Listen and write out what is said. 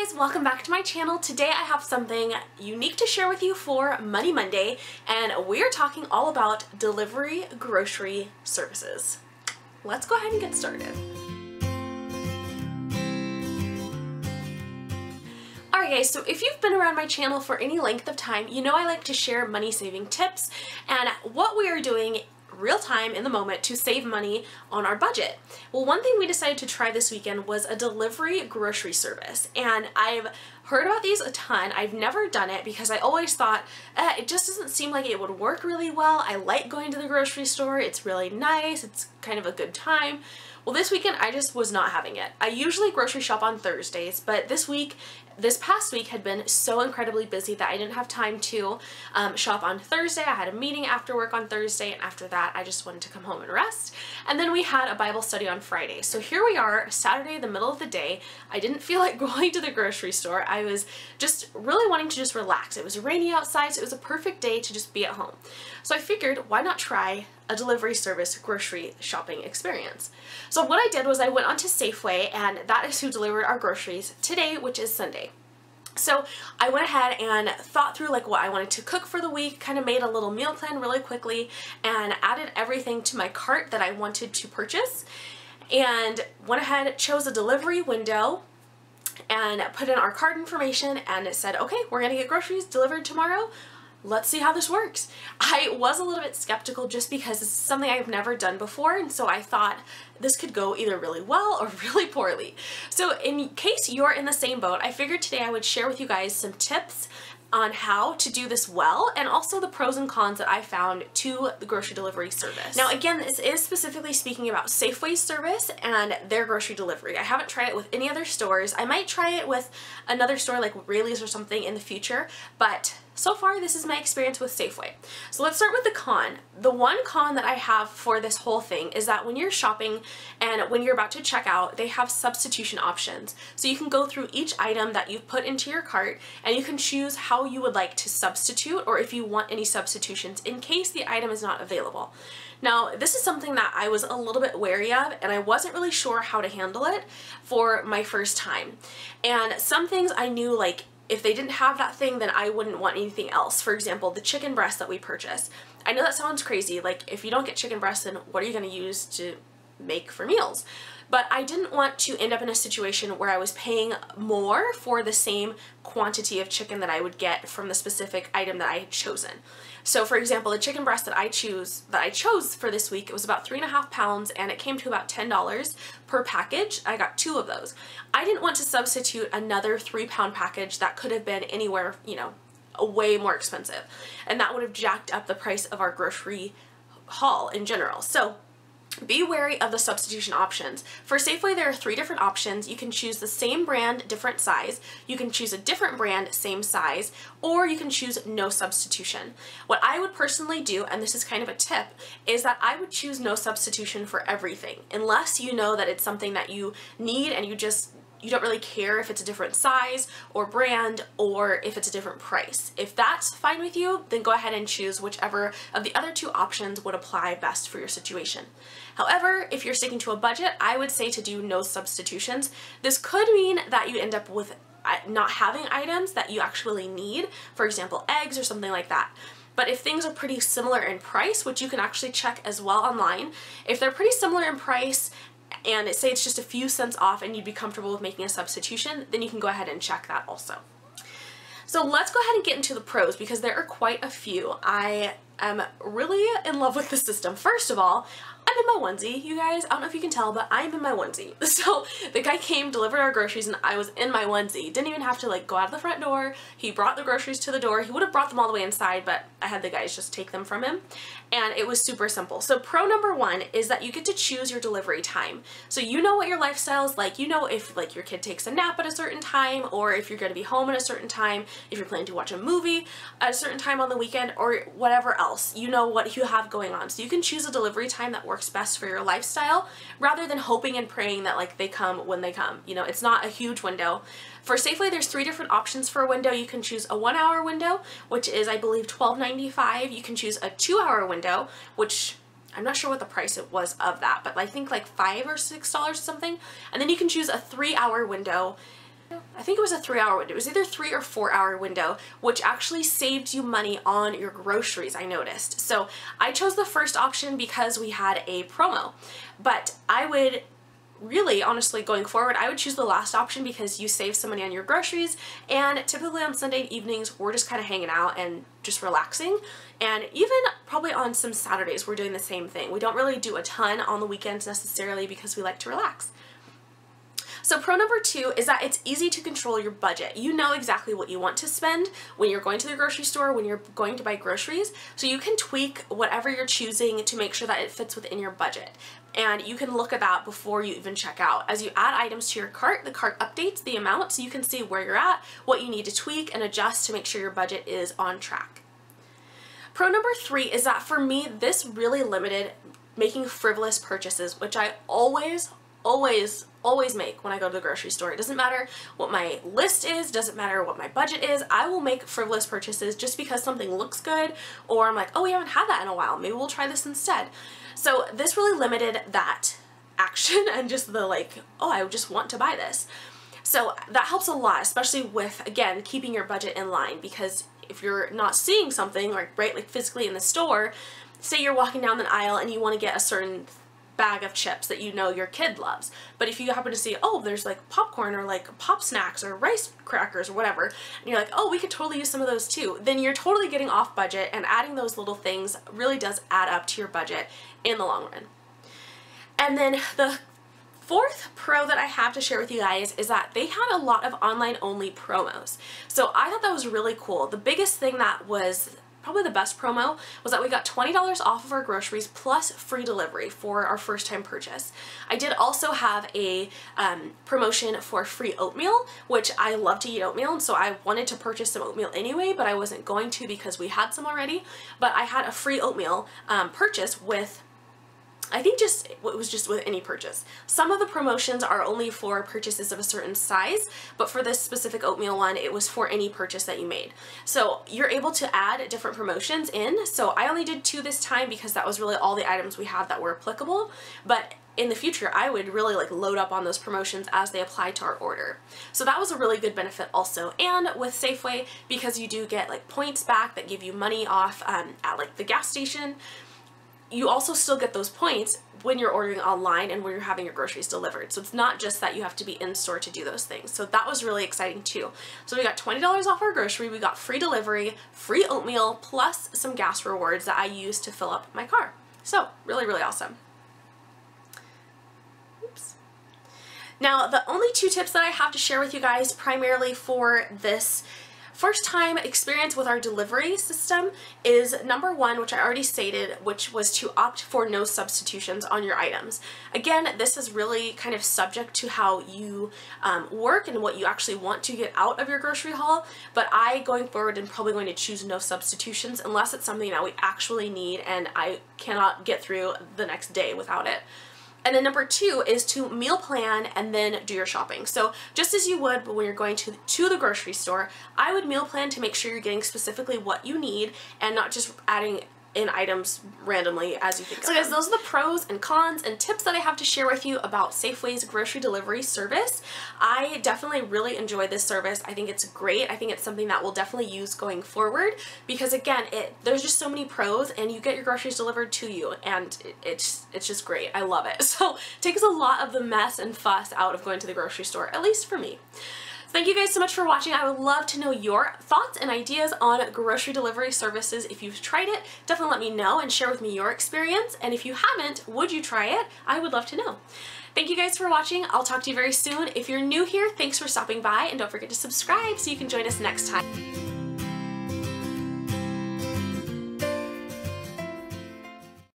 guys, welcome back to my channel. Today I have something unique to share with you for Money Monday, and we are talking all about delivery grocery services. Let's go ahead and get started. Alright guys, so if you've been around my channel for any length of time, you know I like to share money saving tips and what we are doing real time in the moment to save money on our budget. Well, one thing we decided to try this weekend was a delivery grocery service, and I've heard about these a ton. I've never done it because I always thought it just doesn't seem like it would work really well. I like going to the grocery store. It's really nice. It's kind of a good time. Well, this weekend I just was not having it. I usually grocery shop on Thursdays, but this past week had been so incredibly busy that I didn't have time to shop on Thursday. I had a meeting after work on Thursday, and after that I just wanted to come home and rest. And then we had a Bible study on Friday. So here we are, Saturday, the middle of the day. I didn't feel like going to the grocery store. I was just really wanting to just relax. It was rainy outside, so it was a perfect day to just be at home. So I figured, why not try a delivery service grocery shopping experience? So what I did was I went onto Safeway, and that is who delivered our groceries today, which is Sunday. So I went ahead and thought through like what I wanted to cook for the week, kind of made a little meal plan really quickly, and added everything to my cart that I wanted to purchase, and went ahead, chose a delivery window, and put in our cart information, and it said, okay, we're gonna get groceries delivered tomorrow. Let's see how this works. I was a little bit skeptical just because this is something I've never done before, and so I thought this could go either really well or really poorly. So in case you're in the same boat, I figured today I would share with you guys some tips on how to do this well, and also the pros and cons that I found to the grocery delivery service. Now again, this is specifically speaking about Safeway's service and their grocery delivery. I haven't tried it with any other stores. I might try it with another store like Rayleigh's or something in the future, but so far this is my experience with Safeway. So let's start with the con. The one con that I have for this whole thing is that when you're shopping and when you're about to check out, they have substitution options. So you can go through each item that you've put into your cart, and you can choose how you would like to substitute, or if you want any substitutions in case the item is not available. Now, this is something that I was a little bit wary of, and I wasn't really sure how to handle it for my first time. And some things I knew, like, if they didn't have that thing, then I wouldn't want anything else. For example, the chicken breast that we purchased. I know that sounds crazy, like if you don't get chicken breast, then what are you going to use to make for meals? But I didn't want to end up in a situation where I was paying more for the same quantity of chicken that I would get from the specific item that I had chosen. So for example, the chicken breast that I chose for this week, it was about 3.5 pounds, and it came to about $10 per package. I got 2 of those. I didn't want to substitute another 3-pound package that could have been anywhere, you know, way more expensive. And that would have jacked up the price of our grocery haul in general. So be wary of the substitution options. For Safeway, there are 3 different options. You can choose the same brand, different size. You can choose a different brand, same size, or you can choose no substitution. What I would personally do, and this is kind of a tip, is that I would choose no substitution for everything, unless you know that it's something that you need and you don't really care if it's a different size or brand, or if it's a different price. If that's fine with you, then go ahead and choose whichever of the other 2 options would apply best for your situation. However, if you're sticking to a budget, I would say to do no substitutions. This could mean that you end up with not having items that you actually need, for example, eggs or something like that. But if things are pretty similar in price, which you can actually check as well online, if they're pretty similar in price and say it's just a few cents off and you'd be comfortable with making a substitution, then you can go ahead and check that also. So let's go ahead and get into the pros, because there are quite a few. I am really in love with the system. First of all, I'm in my onesie, you guys. I don't know if you can tell, but I'm in my onesie. So the guy came, delivered our groceries, and I was in my onesie. Didn't even have to like go out of the front door. He brought the groceries to the door. He would have brought them all the way inside, but I had the guys just take them from him. And it was super simple. So pro number 1 is that you get to choose your delivery time. So you know what your lifestyle is like. You know if like your kid takes a nap at a certain time, or if you're going to be home at a certain time, if you're planning to watch a movie at a certain time on the weekend, or whatever else. You know what you have going on. So you can choose a delivery time that works best for your lifestyle, rather than hoping and praying that like they come when they come. You know, it's not a huge window. For Safeway, there's 3 different options for a window. You can choose a 1-hour window, which is, I believe, $12.95. You can choose a 2-hour window, which I'm not sure what the price it was of that, but I think like $5 or $6 or something. And then you can choose a 3-hour window, I think it was a 3-hour window. It was either 3 or 4-hour window, which actually saved you money on your groceries, I noticed. So I chose the first option because we had a promo, but I would really, honestly, going forward, I would choose the last option because you save some money on your groceries, and typically on Sunday evenings, we're just kind of hanging out and just relaxing, and even probably on some Saturdays, we're doing the same thing. We don't really do a ton on the weekends necessarily because we like to relax. So pro number 2 is that it's easy to control your budget. You know exactly what you want to spend when you're going to the grocery store, when you're going to buy groceries, so you can tweak whatever you're choosing to make sure that it fits within your budget. And you can look at that before you even check out. As you add items to your cart, the cart updates the amount so you can see where you're at, what you need to tweak and adjust to make sure your budget is on track. Pro number 3 is that for me, this really limited making frivolous purchases, which I always make when I go to the grocery store. It doesn't matter what my list is, doesn't matter what my budget is, I will make frivolous purchases just because something looks good, or I'm like, oh, we haven't had that in a while, maybe we'll try this instead. So this really limited that action and just the like, oh, I just want to buy this. So that helps a lot, especially with, again, keeping your budget in line, because if you're not seeing something, like, right, like physically in the store, say you're walking down the aisle and you want to get a certain bag of chips that you know your kid loves, but if you happen to see, oh, there's like popcorn or like pop snacks or rice crackers or whatever, and you're like, oh, we could totally use some of those too, then you're totally getting off budget, and adding those little things really does add up to your budget in the long run. And then the fourth pro that I have to share with you guys is that they had a lot of online only promos. So I thought that was really cool. The biggest thing that was probably the best promo was that we got $20 off of our groceries plus free delivery for our first time purchase. I did also have a promotion for free oatmeal, which I love to eat oatmeal, and so I wanted to purchase some oatmeal anyway, but I wasn't going to because we had some already. But I had a free oatmeal purchase with, I think it was just with any purchase. Some of the promotions are only for purchases of a certain size, but for this specific oatmeal one, it was for any purchase that you made. So you're able to add different promotions in. So I only did 2 this time because that was really all the items we had that were applicable. But in the future, I would really like load up on those promotions as they apply to our order. So that was a really good benefit also. And with Safeway, because you do get like points back that give you money off at like the gas station, you also still get those points when you're ordering online and when you're having your groceries delivered. So it's not just that you have to be in store to do those things. So that was really exciting too. So we got $20 off our grocery, we got free delivery, free oatmeal, plus some gas rewards that I used to fill up my car. So really, really awesome. Oops. Now, the only 2 tips that I have to share with you guys primarily for this first time experience with our delivery system is number 1, which I already stated, which was to opt for no substitutions on your items. Again, this is really kind of subject to how you work and what you actually want to get out of your grocery haul, but I, going forward, am probably going to choose no substitutions unless it's something that we actually need and I cannot get through the next day without it. And then number 2 is to meal plan and then do your shopping. So just as you would when you're going to the grocery store, I would meal plan to make sure you're getting specifically what you need and not just adding in items randomly as you think of them. So guys, those are the pros and cons and tips that I have to share with you about Safeway's grocery delivery service. I definitely really enjoy this service. I think it's great. I think it's something that we'll definitely use going forward because, again, there's just so many pros, and you get your groceries delivered to you, and it's just great. I love it. So it takes a lot of the mess and fuss out of going to the grocery store, at least for me. Thank you guys so much for watching. I would love to know your thoughts and ideas on grocery delivery services. If you've tried it, definitely let me know and share with me your experience. And if you haven't, would you try it? I would love to know. Thank you guys for watching. I'll talk to you very soon. If you're new here, thanks for stopping by, and don't forget to subscribe so you can join us next time.